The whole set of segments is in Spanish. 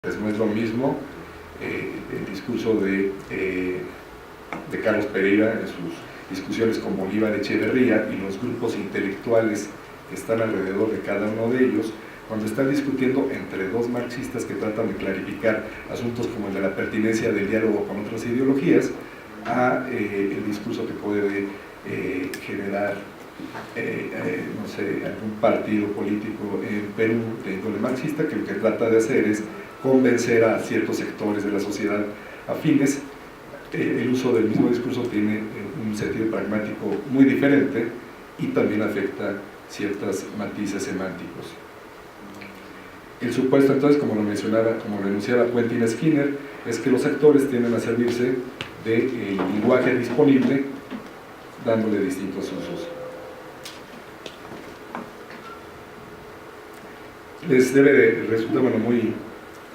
No es lo mismo el discurso de Carlos Pereira en sus discusiones con Bolívar Echeverría y los grupos intelectuales que están alrededor de cada uno de ellos, cuando están discutiendo entre dos marxistas que tratan de clarificar asuntos como el de la pertinencia del diálogo con otras ideologías, a el discurso que puede generar no sé, algún partido político en Perú de índole marxista, que lo que trata de hacer es convencer a ciertos sectores de la sociedad afines. El uso del mismo discurso tiene un sentido pragmático muy diferente y también afecta ciertos matices semánticos. El supuesto, entonces, como lo mencionaba, como lo enunciaba Quentin Skinner, es que los actores tienden a servirse del lenguaje disponible dándole distintos usos. Les debe resultar muy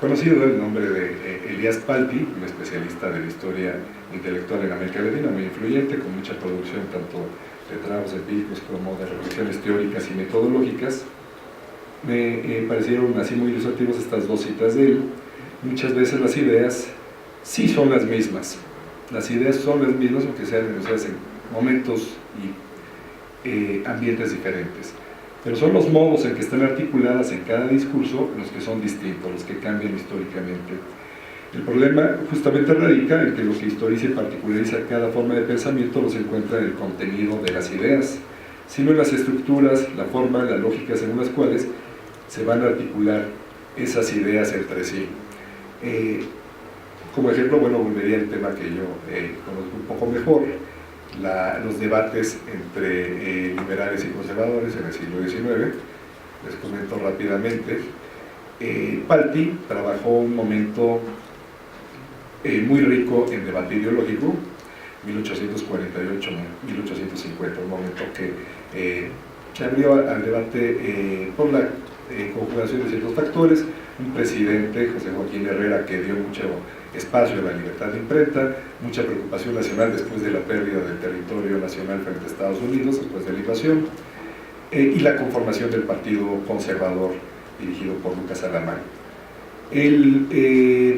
conocido el nombre de Elias Palti, un especialista de la historia intelectual en América Latina, muy influyente, con mucha producción tanto de trabajos empíricos como de reflexiones teóricas y metodológicas. Me parecieron así muy ilustrativos estas dos citas de él. Muchas veces las ideas sí son las mismas, las ideas son las mismas aunque sean enunciadas en momentos y ambientes diferentes, pero son los modos en que están articuladas en cada discurso los que son distintos, los que cambian históricamente. El problema justamente radica en que lo que historiza y particulariza cada forma de pensamiento no se encuentra en el contenido de las ideas, sino en las estructuras, la forma, la lógica según las cuales se van a articular esas ideas entre sí. Como ejemplo, bueno, volvería al tema que yo conozco un poco mejor, los debates entre liberales y conservadores en el siglo XIX. Les comento rápidamente. Palti trabajó un momento muy rico en debate ideológico, 1848-1850, un momento que se abrió al debate por la conjugación de ciertos factores. Un presidente, José Joaquín Herrera, que dio mucho espacio a la libertad de imprenta, mucha preocupación nacional después de la pérdida del territorio nacional frente a Estados Unidos, después de la invasión, y la conformación del Partido Conservador dirigido por Lucas Alamán. El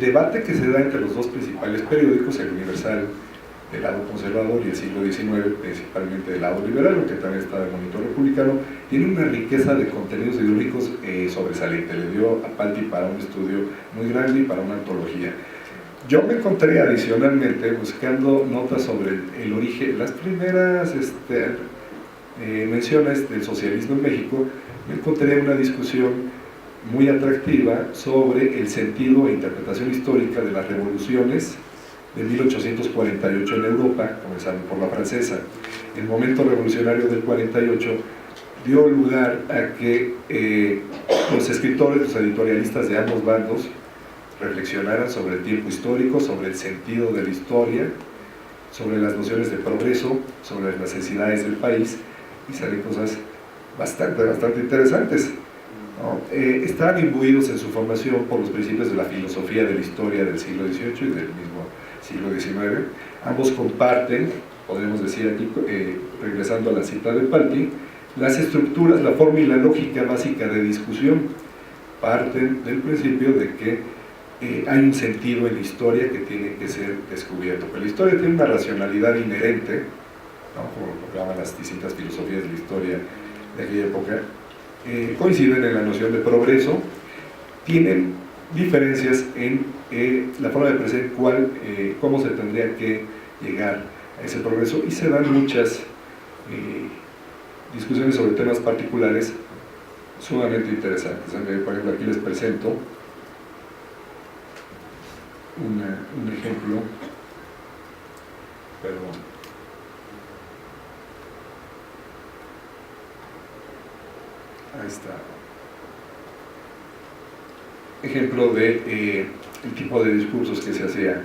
debate que se da entre los dos principales periódicos, el Universal del lado conservador y el Siglo XIX principalmente del lado liberal, aunque también está el Monitor Republicano, tiene una riqueza de contenidos ideológicos sobresaliente. Le dio a Palti para un estudio muy grande y para una antología. Yo me encontré adicionalmente buscando notas sobre el origen, las primeras menciones del socialismo en México. Me encontré una discusión muy atractiva sobre el sentido e interpretación histórica de las revoluciones de 1848 en Europa, comenzando por la francesa. El momento revolucionario del 48 dio lugar a que los escritores, los editorialistas de ambos bandos reflexionaran sobre el tiempo histórico, sobre el sentido de la historia, sobre las nociones de progreso, sobre las necesidades del país, y salen cosas bastante interesantes, ¿no? Estaban imbuidos en su formación por los principios de la filosofía de la historia del siglo XVIII y del mismo siglo XIX. Ambos comparten, podemos decir aquí, regresando a la cita de Palti, las estructuras, la forma y la lógica básica de discusión. Parten del principio de que hay un sentido en la historia que tiene que ser descubierto, pero la historia tiene una racionalidad inherente, ¿no? Como lo llaman las distintas filosofías de la historia de aquella época. Coinciden en la noción de progreso, tienen diferencias en la forma de apreciar cómo se tendría que llegar a ese progreso, y se dan muchas discusiones sobre temas particulares sumamente interesantes. Por ejemplo, aquí les presento un ejemplo, perdón. Ahí está. Ejemplo de el tipo de discursos que se hacía.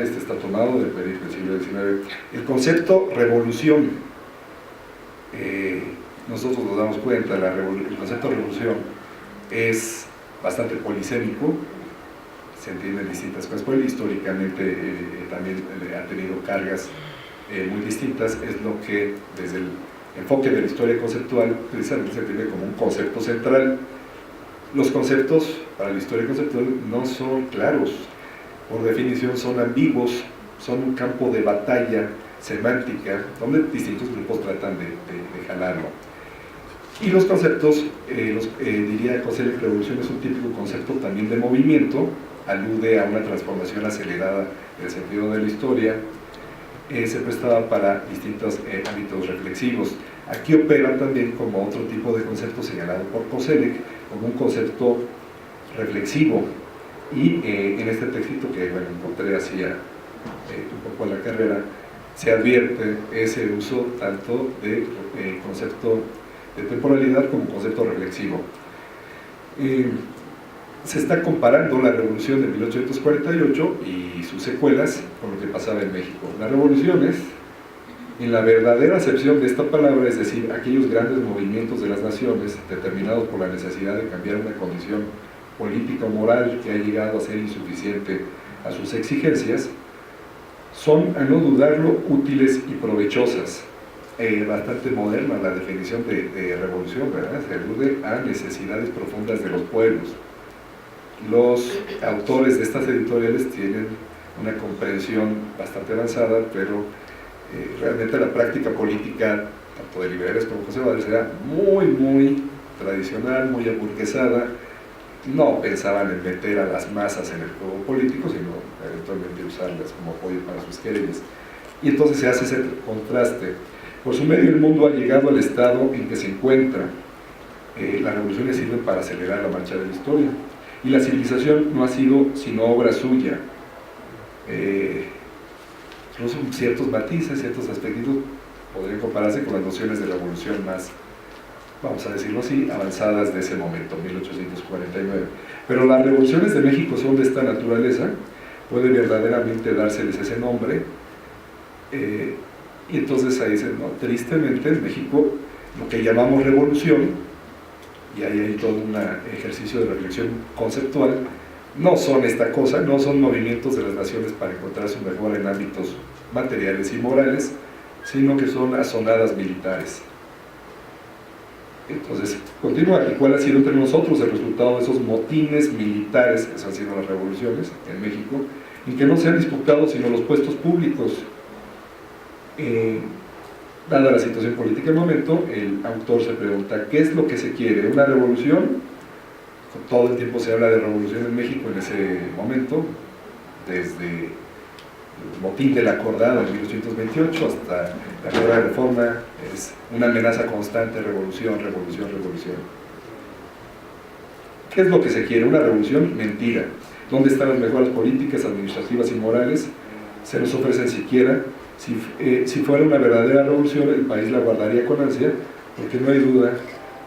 Este está tomado del periódico del siglo XIX. El concepto revolución, nosotros nos damos cuenta, el concepto revolución es bastante polisémico, se entienden distintas cosas, pero históricamente también ha tenido cargas muy distintas. Es lo que desde el enfoque de la historia conceptual precisamente se entiende como un concepto central. Los conceptos para la historia conceptual no son claros, por definición son ambiguos, son un campo de batalla semántica donde distintos grupos tratan de jalarlo. Y los conceptos, diría José L. Revolución es un típico concepto también de movimiento, alude a una transformación acelerada del sentido de la historia, se prestaba para distintos ámbitos reflexivos. Aquí opera también como otro tipo de concepto señalado por Koselleck, como un concepto reflexivo, y en este textito que bueno, encontré hacía un poco a la carrera, se advierte ese uso tanto de concepto de temporalidad como concepto reflexivo. Se está comparando la revolución de 1848 y sus secuelas con lo que pasaba en México. Las revoluciones, en la verdadera acepción de esta palabra, es decir, aquellos grandes movimientos de las naciones determinados por la necesidad de cambiar una condición política o moral que ha llegado a ser insuficiente a sus exigencias, son, a no dudarlo, útiles y provechosas. Bastante moderna la definición de revolución, ¿verdad? Se alude a necesidades profundas de los pueblos. Los autores de estas editoriales tienen una comprensión bastante avanzada, pero realmente la práctica política, tanto de liberales como conservadores, era muy tradicional, muy aburguesada. No pensaban en meter a las masas en el juego político, sino eventualmente usarlas como apoyo para sus querellas. Y entonces se hace ese contraste. Por su medio, el mundo ha llegado al estado en que se encuentra. Las revoluciones sirven para acelerar la marcha de la historia. Y la civilización no ha sido sino obra suya. Incluso ciertos matices, ciertos aspectos podrían compararse con las nociones de revolución más, vamos a decirlo así, avanzadas de ese momento, 1849. Pero las revoluciones de México son de esta naturaleza, puede verdaderamente dárseles ese nombre, y entonces ahí dicen, no, tristemente en México lo que llamamos revolución, y ahí hay todo un ejercicio de reflexión conceptual, no son esta cosa, no son movimientos de las naciones para encontrar su mejora en ámbitos materiales y morales, sino que son asonadas militares. Entonces, continúa, ¿y cuál ha sido entre nosotros el resultado de esos motines militares, que han sido las revoluciones en México, en que no se han disputado sino los puestos públicos? Dada la situación política del momento, el autor se pregunta, ¿qué es lo que se quiere? ¿Una revolución? Todo el tiempo se habla de revolución en México en ese momento, desde el motín de la Acordada en 1828 hasta la Guerra de Reforma, es una amenaza constante, revolución. ¿Qué es lo que se quiere? ¿Una revolución? Mentira. ¿Dónde están las mejoras políticas, administrativas y morales? Se nos ofrecen siquiera. Si fuera una verdadera revolución, el país la guardaría con ansia, porque no hay duda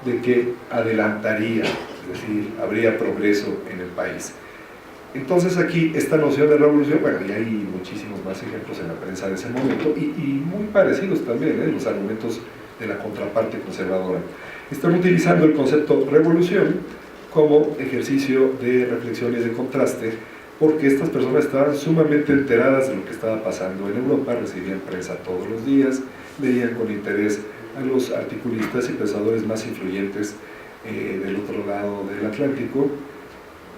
de que adelantaría, es decir, habría progreso en el país. Entonces aquí esta noción de revolución, bueno, y hay muchísimos más ejemplos en la prensa de ese momento, y muy parecidos también, los argumentos de la contraparte conservadora. Están utilizando el concepto revolución como ejercicio de reflexión y de contraste, porque estas personas estaban sumamente enteradas de lo que estaba pasando en Europa, recibían prensa todos los días, leían con interés a los articulistas y pensadores más influyentes del otro lado del Atlántico,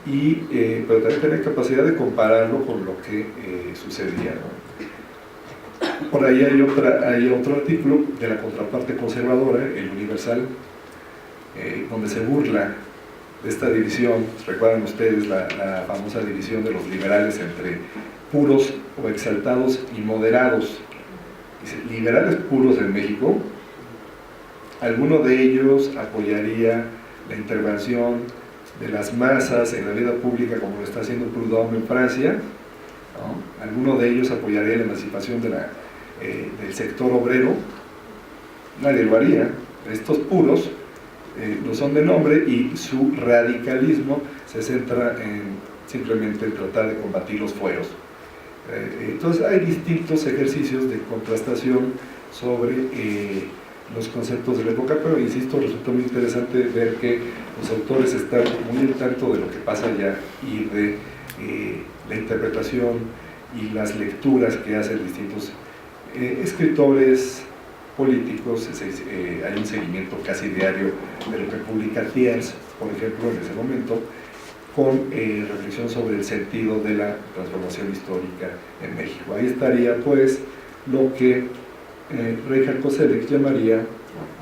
pero también tenían capacidad de compararlo con lo que sucedía, ¿no? Por ahí hay otro artículo de la contraparte conservadora, el Universal, donde se burla de esta división. Recuerdan ustedes la famosa división de los liberales entre puros o exaltados y moderados. Dice, liberales puros en México, alguno de ellos apoyaría la intervención de las masas en la vida pública como lo está haciendo Proudhon en Francia, ¿no? Alguno de ellos apoyaría la emancipación del sector obrero, nadie lo haría. Estos puros no son de nombre y su radicalismo se centra simplemente en tratar de combatir los fueros. Entonces hay distintos ejercicios de contrastación sobre los conceptos de la época, pero insisto, resulta muy interesante ver que los autores están muy al tanto de lo que pasa allá y de la interpretación y las lecturas que hacen distintos escritores políticos. Hay un seguimiento casi diario de lo que publica Thiers, por ejemplo, en ese momento, con reflexión sobre el sentido de la transformación histórica en México. Ahí estaría pues lo que Reinhard Koselleck llamaría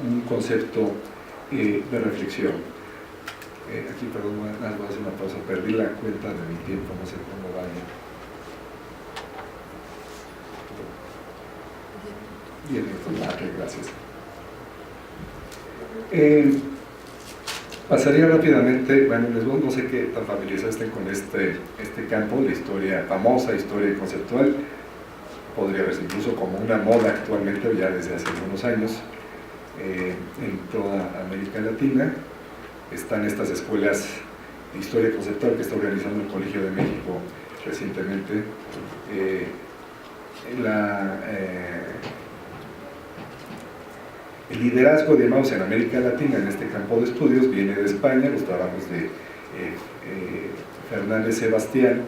un concepto de reflexión. Aquí, perdón, voy a hacer una pausa, perdí la cuenta de mi tiempo, no sé cómo vaya. Bien, gracias. Pasaría rápidamente, bueno, no sé qué tan familiarizados estén con este campo, la historia famosa, historia conceptual, podría verse incluso como una moda actualmente, ya desde hace algunos años, en toda América Latina. Están estas escuelas de historia conceptual que está organizando el Colegio de México recientemente. El liderazgo, digamos, en América Latina en este campo de estudios viene de España, los trabajos de Fernández Sebastián,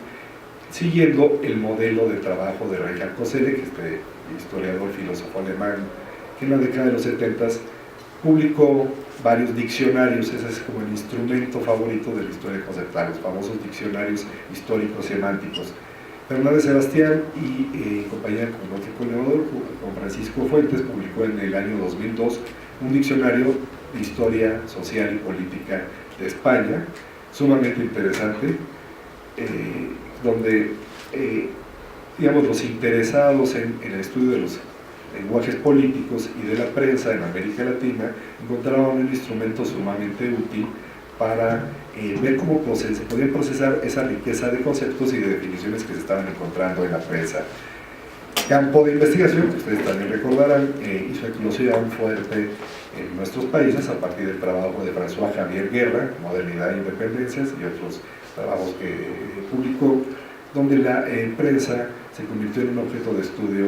siguiendo el modelo de trabajo de Reinhard Koselleck, este historiador, filósofo alemán, que en la década de los 70 publicó varios diccionarios. Ese es como el instrumento favorito de la historia conceptual, los famosos diccionarios históricos semánticos. Fernández Sebastián y en compañía con otro colaborador, con Francisco Fuentes, publicó en el año 2002 un diccionario de historia social y política de España, sumamente interesante, donde digamos, los interesados en el estudio de los lenguajes políticos y de la prensa en América Latina encontraban un instrumento sumamente útil para ver cómo se podía procesar esa riqueza de conceptos y de definiciones que se estaban encontrando en la prensa. Campo de investigación, que ustedes también recordarán, hizo eclosión fuerte en nuestros países a partir del trabajo de François Javier Guerra, Modernidad e Independencias, y otros trabajos que publicó, donde la prensa se convirtió en un objeto de estudio